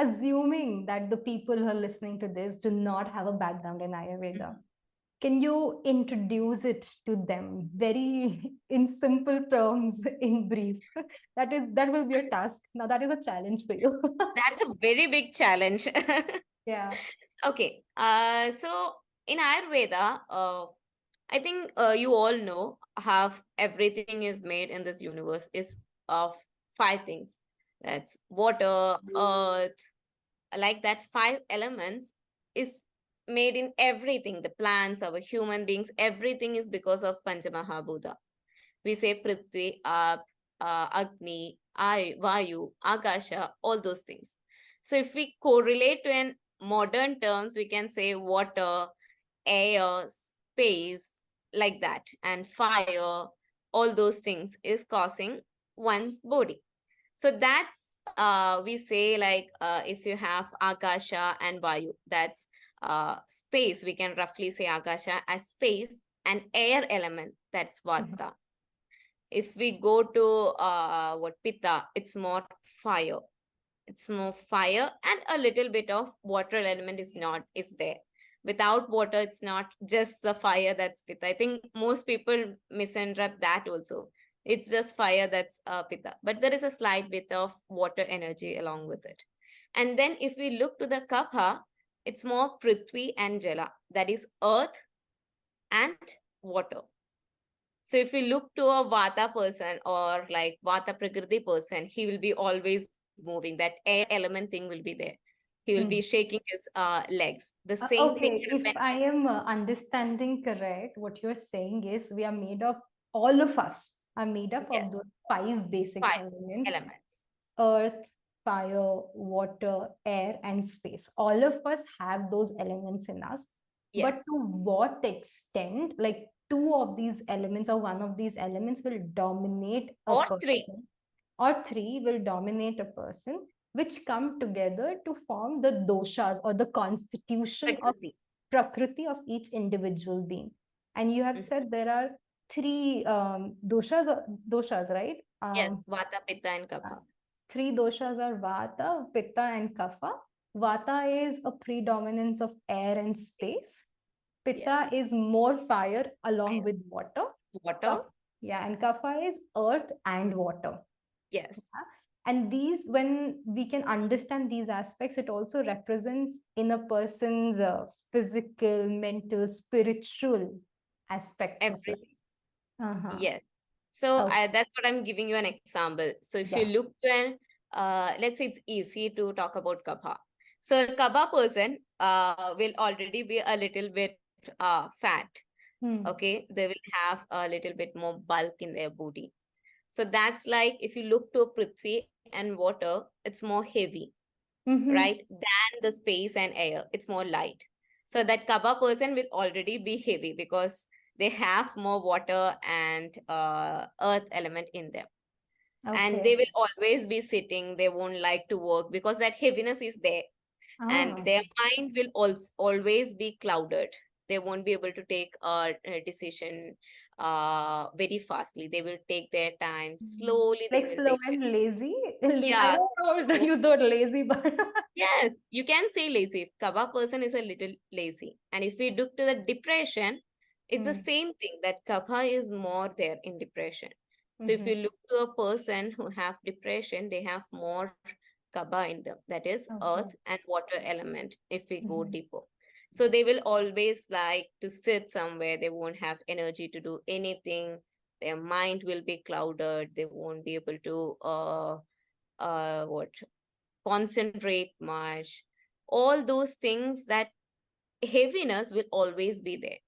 assuming that the people who are listening to this do not have a background in Ayurveda, can you introduce it to them very in simple terms, in brief? That will be a task. Now that is a challenge for you. That's a very big challenge. Yeah. Okay. So in Ayurveda, I think you all know how everything is made in this universe is of five things. That's water, earth, like that five elements is made in everything. The plants, our human beings, everything is because of Panchamahabhuta. We say Prithvi, Agni, Vayu, Akasha, all those things. So if we correlate to in modern terms, we can say water, air, space, like that, and fire, all those things is causing one's body. So that's we say like if you have Akasha and Vayu, that's space. We can roughly say Akasha as space, and air element, that's Mhm. Vata. If we go to what Pitta, it's more fire. It's more fire, and a little bit of water element is there. Without water, it's not just the fire that's Pitta. I think most people misinterpret that also. It's just fire that's Pitta, but there is a slight bit of water energy along with it. And then if we look to the Kapha, it's more Prithvi and Jala, that is earth and water. So if you look to a Vata person or like Vata Prakriti person, he will be always moving. That air element thing will be there. He will be Hmm. shaking his legs. The same thing Okay, if happens. I am understanding correct, what you're saying is we are made of, all of us are made up of Yes, those five basic five elements: elements. earth, fire, water, air, and space. All of us have those elements in us. But Yes, to what extent, like two of these elements or one of these elements will dominate a or three. person, or three will dominate a person, which come together to form the doshas or the constitution of Prakriti. prakriti of each individual being. And you have Mhm. said there are three doshas, right? Yes, Vata, Pitta, and Kapha. Three doshas are Vata, Pitta, and Kapha. Vata is a predominance of air and space. Pitta Yes, is more fire along fire, with water. water. Kapha, yeah, and Kapha is earth and water. Yes, Yeah. And these, when we can understand these aspects, it also represents in a person's physical, mental, spiritual aspects of life. everything. Uh-huh. Yes. So Okay. that's what I'm giving you an example. So if you Yeah. look to an, let's say it's easy to talk about Kapha. So a Kapha person will already be a little bit fat. Hmm. Okay, they will have a little bit more bulk in their body. So that's like if you look to Prithvi and water, it's more heavy, Mm-hmm. right? Than the space and air. It's more light. So that Kapha person will already be heavy because they have more water and earth element in them. And Okay. they will always be sitting. They won't like to work because that heaviness is there. And Ah. their mind will also always be clouded. They won't be able to take a decision very fastly. They will take their time. Slowly they Like will slow take and it. lazy. I Yeah. don't know if I So use the word lazy, but yes, you can say lazy. If Kapha person is a little lazy. And if we look to the depression, it's the hmm. same thing that Kapha is more there in depression. So if Mm-hmm. you look to a person who have depression, they have more Kapha in them. That is Okay. earth and water element if we go Mm-hmm. deeper. So they will always like to sit somewhere. They won't have energy to do anything. Their mind will be clouded. They won't be able to what concentrate much, all those things, that heaviness will always be there.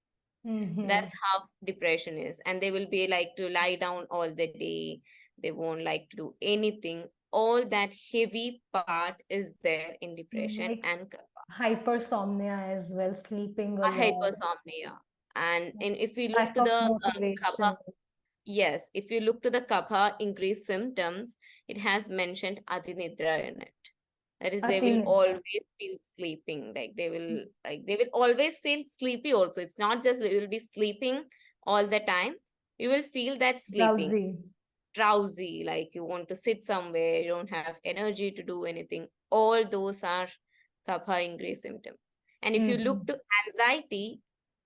Mm-hmm. That's how depression is. And they will be like to lie down all the day. They won't like to do anything. All that heavy part is there in depression Like and hypersomnia as well, sleeping a a lot, hypersomnia. And if we look lack to of the Kapha, motivation. yes, if you look to the Kapha increased symptoms, it has mentioned Adinidra in it. That is, they will In always feel sleeping. They will always feel sleepy also. It's not just they will be sleeping all the time. You will feel that sleeping. drowsy. drowsy, like you want to sit somewhere, you don't have energy to do anything. All those are Kapha increase symptoms. And if you look Mm-hmm. to anxiety,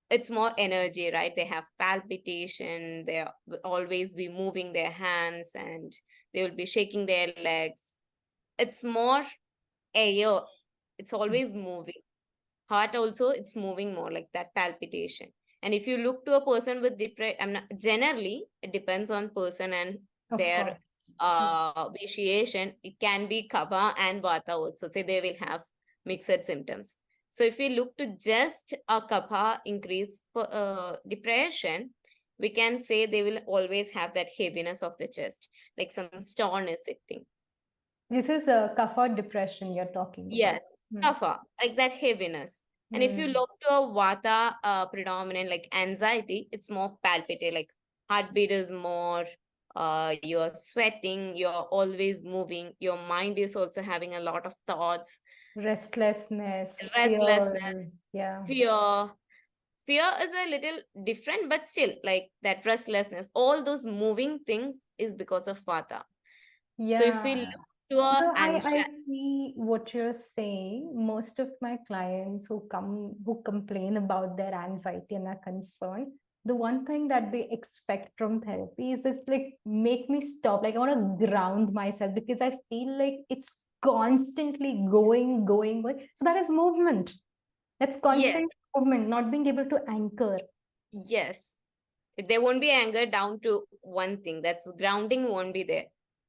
it's more energy, right? They have palpitation, will always be moving their hands, and they will be shaking their legs. It's more air, it's always moving. Heart also, it's moving more, like that palpitation. And if you look to a person with depression, generally it depends on person and Of their course. Yeah. vitiation. It can be Kapha and Vata also, so they will have mixed symptoms. So if we look to just a Kapha increase for depression, we can say they will always have that heaviness of the chest, like some stone is sitting. This is a Kapha depression you're talking about. Yes, Mm. Kapha, like that heaviness. And if you Mm. look to a Vata predominant, like anxiety, it's more palpitate, like heartbeat is more, you're sweating, you're always moving, your mind is also having a lot of thoughts, Restlessness, restlessness, fears. Yeah. fear. Fear is a little different, but still, like that restlessness, all those moving things is because of Vata. So if we Yeah. look to a No, I anxiety, see what you're saying. Most of my clients who complain about their anxiety and are concerned, the one thing that they expect from therapy is just like make me stop. Like I want to ground myself because I feel like it's constantly going. So that is movement. That's yes, constant movement, not being able to anchor. yes. There won't be anger down to one thing. That's grounding won't be there.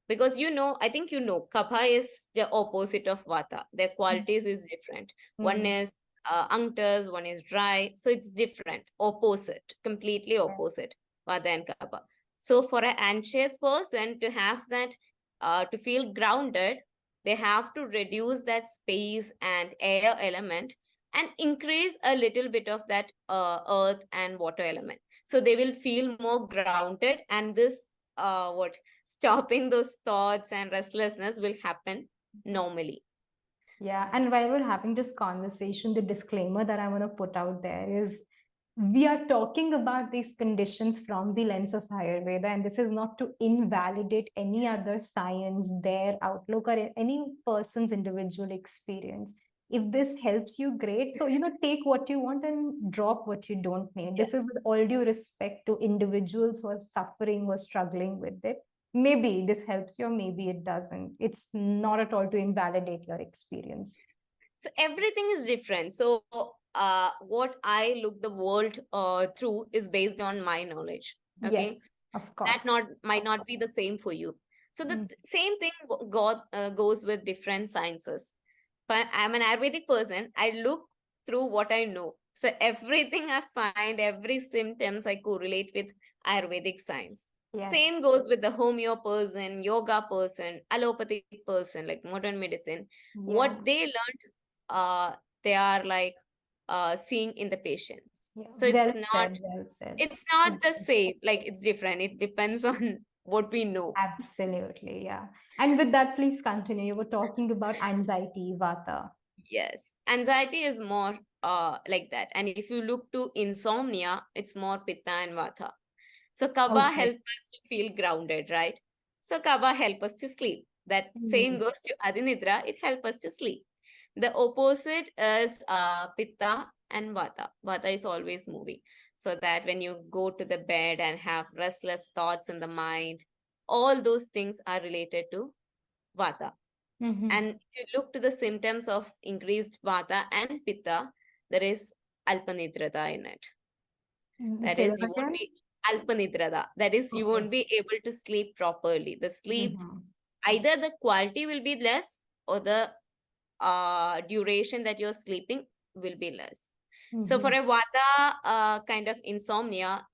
Because I think Kapha is the opposite of Vata. Their qualities is different. One Mm. is unctus, one is dry. So it's different, opposite, completely opposite, Vata and Kapha. So for an anxious person to have that, to feel grounded, they have to reduce that space and air element and increase a little bit of that earth and water element, so they will feel more grounded, and this what stopping those thoughts and restlessness will happen normally. Yeah, and while we're having this conversation, the disclaimer that I want to put out there is we are talking about these conditions from the lens of Ayurveda, and this is not to invalidate any other science, their outlook, or any person's individual experience. If this helps you, great. So, take what you want and drop what you don't need. This is Yes. with all due respect to individuals who are suffering or struggling with it. Maybe this helps you, or maybe it doesn't. It's not at all to invalidate your experience. So everything is different. So what I look the world through is based on my knowledge. Okay, Yes, of that course. not might not be the same for you. So the Mm. same thing goes with different sciences. But I'm an Ayurvedic person. I look through what I know. So everything I find, every symptoms I correlate with Ayurvedic science. Yes. Same goes with the homeo person, yoga person, allopathic person, like modern medicine. Yeah. What they learned, they are like seeing in the patients. Yeah. So Well said. Well said. it's not the same. Like it's different. It depends on what we know. Absolutely. Yeah. And with that, please continue. You were talking about anxiety, Vata. Yes, anxiety is more like that. And if you look to insomnia, it's more Pitta and Vata. So Kapha Okay. help us to feel grounded, right? So Kapha help us to sleep. That same Mm. goes to Adinidra, it help us to sleep. The opposite is Pitta and Vata. Vata is always moving. So that when you go to the bed and have restless thoughts in the mind, all those things are related to Vata. Mm-hmm. And if you look to the symptoms of increased Vata and Pitta, there is Alpanidrata in it. That Say is, that you won't again. be Alpanidrata. That is, you Okay. won't be able to sleep properly. The sleep, Mm-hmm. either the quality will be less or the duration that you're sleeping will be less. So for Mm-hmm. a Vata kind of insomnia,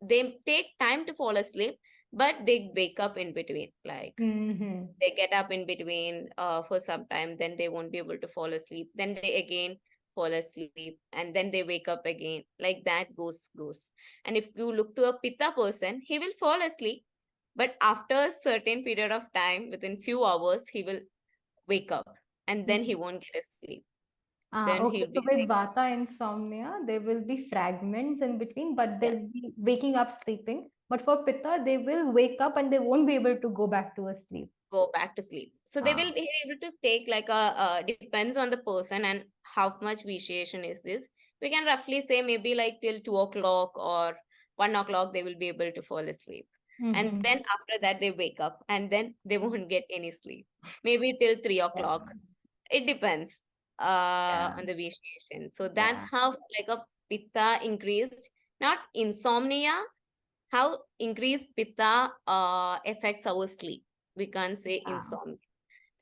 they take time to fall asleep, but they wake up in between. Like Mm-hmm. they get up in between for some time, then they won't be able to fall asleep, then they again fall asleep, and then they wake up again, like that goes. And if you look to a Pitta person, he will fall asleep, but after a certain period of time, within few hours, he will wake up, and then he won't get a sleep, then Okay, he'll so be with like, Vata insomnia, there will be fragments in between, but they'll yes, be waking up sleeping, But for Pitta, they will wake up and they won't be able to go back to a sleep. Go back to sleep. So they will Ah. be able to take like a depends on the person and how much vitiation is this. We can roughly say maybe like till 2 o'clock or 1 o'clock they will be able to fall asleep. And Mm-hmm. then after that they wake up and then they won't get any sleep. Maybe till 3 o'clock. Yeah. It depends Yeah. on the vitiation. So that's Yeah. how like a pitta increased, not insomnia, how increased pitta affects our sleep. We can't say Yeah. insomnia.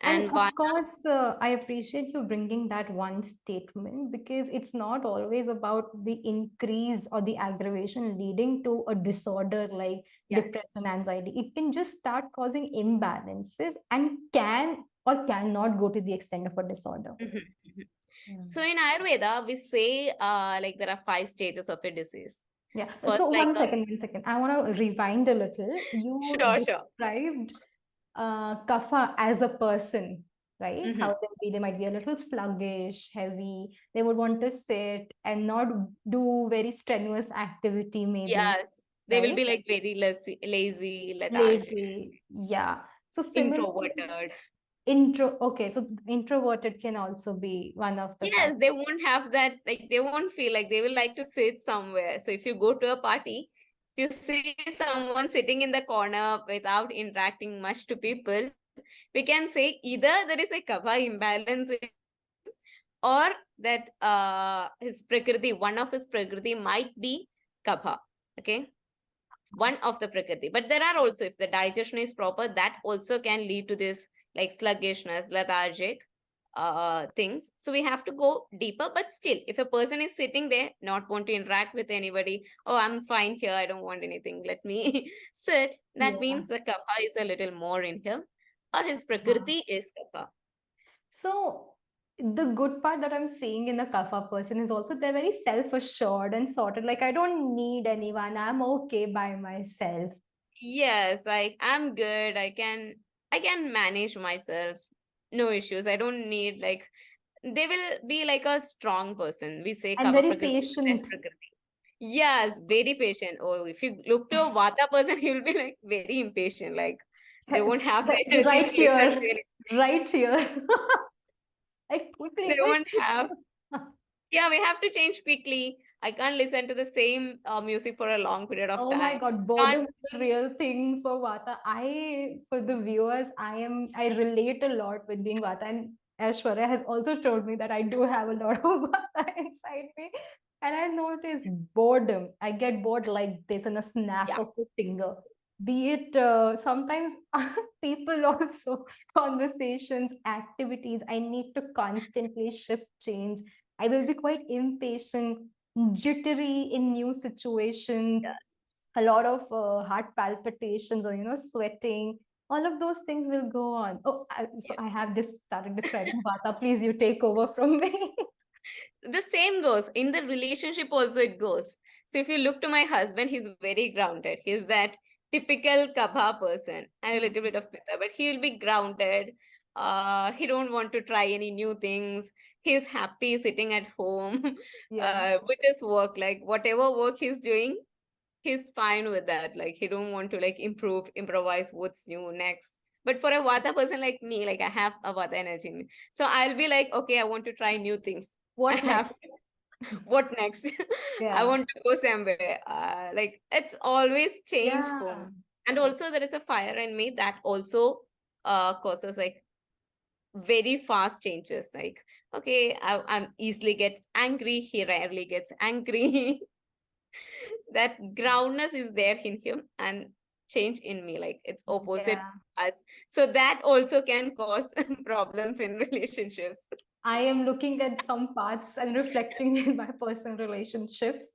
And And of vata, course, I appreciate you bringing that one statement because it's not always about the increase or the aggravation leading to a disorder like yes. depression, anxiety. It can just start causing imbalances and can or cannot go to the extent of a disorder. Mhm, mhm. Yeah. So in Ayurveda, we say like there are 5 stages of a disease. Yeah. First, So like one second, 1 second. I want to rewind a little. You sure, sure. described Kapha as a person, right? Mhm. How they might be a little sluggish, heavy. They would want to sit and not do very strenuous activity, maybe, Yes, they will right? be like very lazy, lethargic, Lazy. Yeah. So similarly, introverted. okay, so introverted can also be one of the Yes, factors. they won't have that, like they won't feel like they will like to sit somewhere. So if you go to a party, if you see someone sitting in the corner without interacting much to people, we can say either there is a kapha imbalance in him, or that his prakriti, one of his prakriti might be kapha. Okay, one of the prakriti. But there are also, if the digestion is proper, that also can lead to this like sluggishness, lethargic things. So we have to go deeper. But still, if a person is sitting there, not want to interact with anybody, oh, I'm fine here, I don't want anything, let me sit, that Yeah. means the kapha is a little more in him, or his Uh-huh. prakriti is kapha. So the good part that I'm seeing in a Kapha person is also they're very self-assured and sorted. Like I don't need anyone. I'm okay by myself. Yes, I'm good. I can manage myself. No issues. I don't need like, they will be like a strong person. We say And Kapha very Prakriti, best patient. Prakriti. Yes, very patient. Oh, if you look to a Vata person, he will be like very impatient. Like they won't have the energy Right to listen to here. anything. Right here. Like They quickly, quick. won't have. Yeah, we have to change quickly. I can't listen to the same music for a long period of Oh my time. God, Can't. boredom is a real thing for Vata. For the viewers, I relate a lot with being Vata. And Aishwarya has also told me that I do have a lot of Vata inside me. And I notice boredom. I get bored like this in a snap Yeah. of a finger. Be it sometimes people also, conversations, activities. I need to constantly shift change. I will be quite impatient, jittery in new situations, a lot of heart palpitations or sweating. All of those things will go on. So Yeah. I have just started describing Vata. Please, you take over from me. The same goes in the relationship also, it goes. So if you look to my husband, he's very grounded. He's that typical Kapha person and a little bit of Pitta, but he will be grounded. He don't want to try any new things. He's happy sitting at home Yeah. with his work, like whatever work he's doing, he's fine with that. Like he don't want to like improve, improvise what's new next. But for a Vata person like me, like I have a Vata energy in me, so I'll be like, okay, I want to try new things. I What have, next? what next? I Yeah. want to go somewhere. Like it's always change for me. Yeah. And also there is a fire in me that also causes like very fast changes. Like, okay, I'm easily gets angry. He rarely gets angry. That groundness is there in him and change in me, like it's opposite Yeah. us. So that also can cause problems in relationships. I am looking at some parts and reflecting in my personal relationships.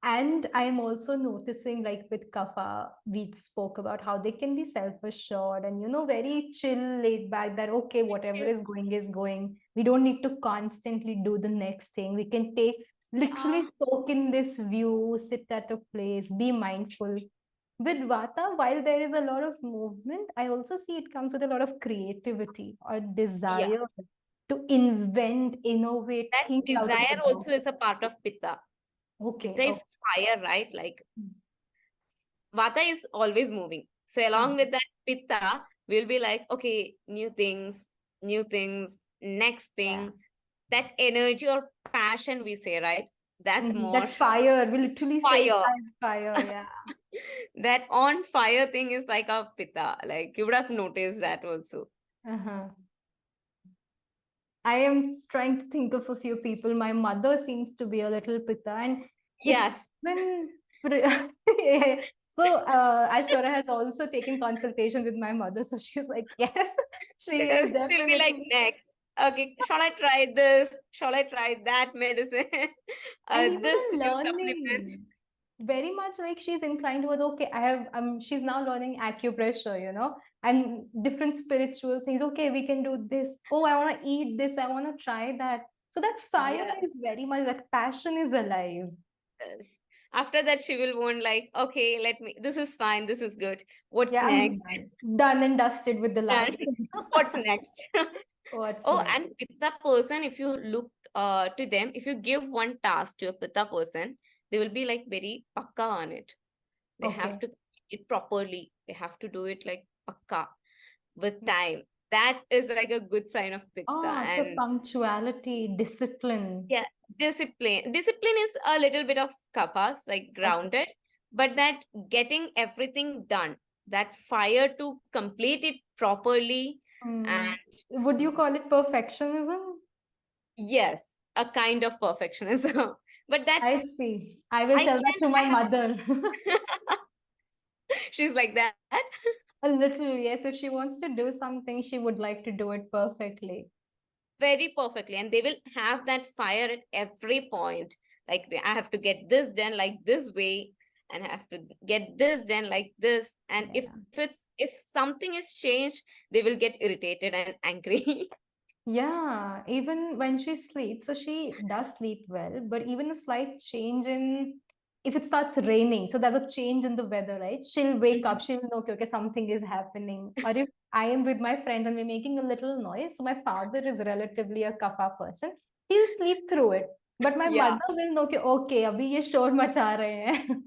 And I'm also noticing, like with Kapha, we spoke about how they can be self-assured and, very chill, laid back, that, okay, whatever is going is going. We don't need to constantly do the next thing. We can literally Yeah. soak in this view, sit at a place, be mindful. With Vata, while there is a lot of movement, I also see it comes with a lot of creativity or Yeah, desire to invent, innovate, that think out of the desire box. also is a part of pitta. Okay. Pitta Oh. is fire, right? Like Vata is always moving. So along with that Pitta, we'll be like, okay, new things, next Yeah. thing. That energy or passion we say, right? That's more That fire, we literally say it fire. as fire. Yeah. That on fire thing is like a Pitta. Like you would have noticed that also. Uh-huh. I am trying to think of a few people. My mother seems to be a little pitta, and it's Yes. been yeah. So Ashwara has also taken consultation with my mother. So she's like, yes, she is She'll be like, definitely. next. Okay, shall I try this? Shall I try that medicine? And even This in new supplement. learning, very much like she's inclined towards, okay, I have she's now learning acupressure, and different spiritual things. Okay, we can do this. Oh, I want to eat this, I want to try that. So that fire Yes. is very much, that passion is alive. Yes. After that, she will want like, okay, this is fine, this is good. What's Yeah, next? I'm done and dusted with the And last thing. what's next? What's Oh, next? and Pitta person, if you look to them, if you give one task to a Pitta person, they will be like very pakka on it. They have Okay. to do it properly. They have to do it like pakka with time. That is like a good sign of Pitta. Ah, so And punctuality, discipline. yeah, discipline. Discipline is a little bit of kapas, like Okay. grounded, but that getting everything done, that fire to complete it properly, and Hmm. Would you call it perfectionism? yes, a kind of perfectionism. But that I see. I will I tell that can to my have. mother. She's like that. A little, yes. If she wants to do something, she would like to do it perfectly. Very perfectly, and they will have that fire at every point. Like I have to get this done like this way, and I have to get this done like this. And Yeah. if something is changed, they will get irritated and angry. Yeah, even when she sleeps, so she does sleep well, but even a slight change in, if it starts raining, so there's a change in the weather, right? She'll wake up, Mhm. she'll know, okay, okay, something is happening. Or if I am with my friends and we're making a little noise, so my father is relatively a kapha person, he'll sleep through it. But my Yeah, mother will know, okay, abhi ye shor macha rahe hain.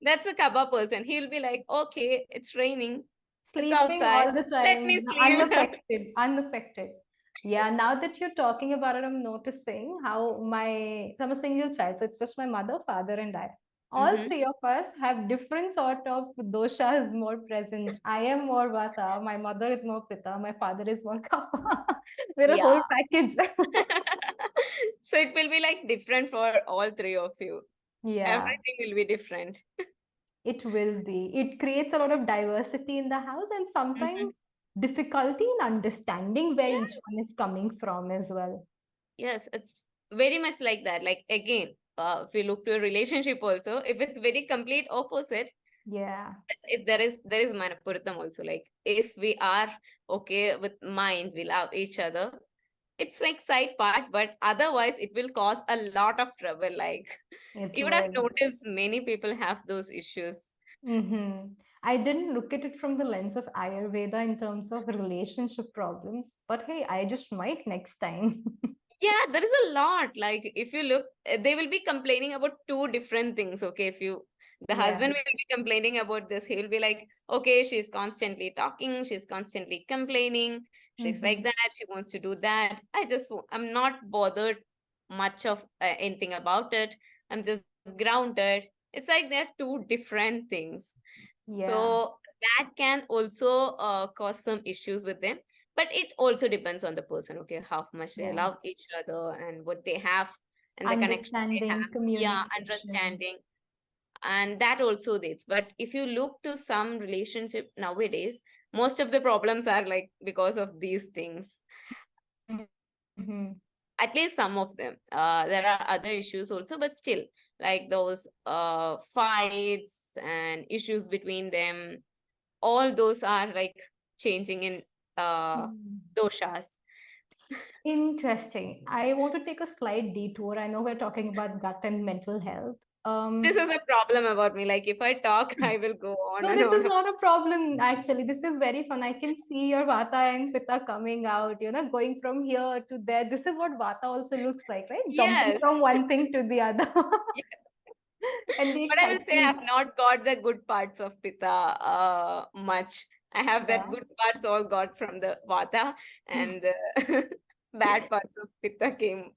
that's a Kapha person. He'll be like, okay, it's raining, it's Sleeping outside, all the let me time, sleep. unaffected, unaffected. Yeah, now that you're talking about it, I'm noticing how so I'm a single child, so it's just my mother, father, and I. All Hmm. three of us have different sort of doshas more present. I am more Vata, my mother is more Pitta, my father is more Kapha. We're a Yeah. whole package. So it will be like different for all three of you. Yeah. Everything will be different. It will be. It creates a lot of diversity in the house and Mhm. sometimes difficulty in understanding where each one Yes. is coming from as well. Yes, it's very much like that. Like again, if we look to a relationship also, if it's very complete opposite, Yeah, if there is manapuratham also. Like if we are okay with mind, we love each other. It's like side part, but otherwise it will cause a lot of trouble. Like it you would have will. noticed many people have those issues. I didn't look at it from the lens of Ayurveda in terms of relationship problems, but hey, I just might next time. Yeah, there is a lot. Like if you look, they will be complaining about two different things. Okay, if you the Yeah. husband will be complaining about this, he will be like, okay, she's constantly talking, she's constantly complaining, she's like hmm that, she wants to do that. I'm not bothered much of anything about it. I'm just grounded. It's like they're two different things. Yeah. So that can also cause some issues with them, but it also depends on the person, okay, how much they Yeah. love each other and what they have and the connection they Understanding, have. Yeah, communication. understanding, and that also dates. But if you look to some relationship nowadays, most of the problems are like because of these things, hmm at least some of them. There are other issues also, but still, like those fights and issues between them, all those are like changing in uh doshas. Interesting. I want to take a slight detour. I know we're talking about gut and mental health. This Um, is a problem about me. Like if I talk, I will go on no, and this on. is not a problem actually. This is very fun. I can see your Vata and Pitta coming out, going from here to there. This is what Vata also looks like, right? Jumping Yes. from one thing to the other. Yes. And the But I will say excitement. I've not got the good parts of Pitta much. I have that Yeah. good parts all got from the Vata, and the bad parts of Pitta came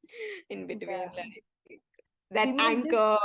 in between, Yeah. like that You know, just anchor.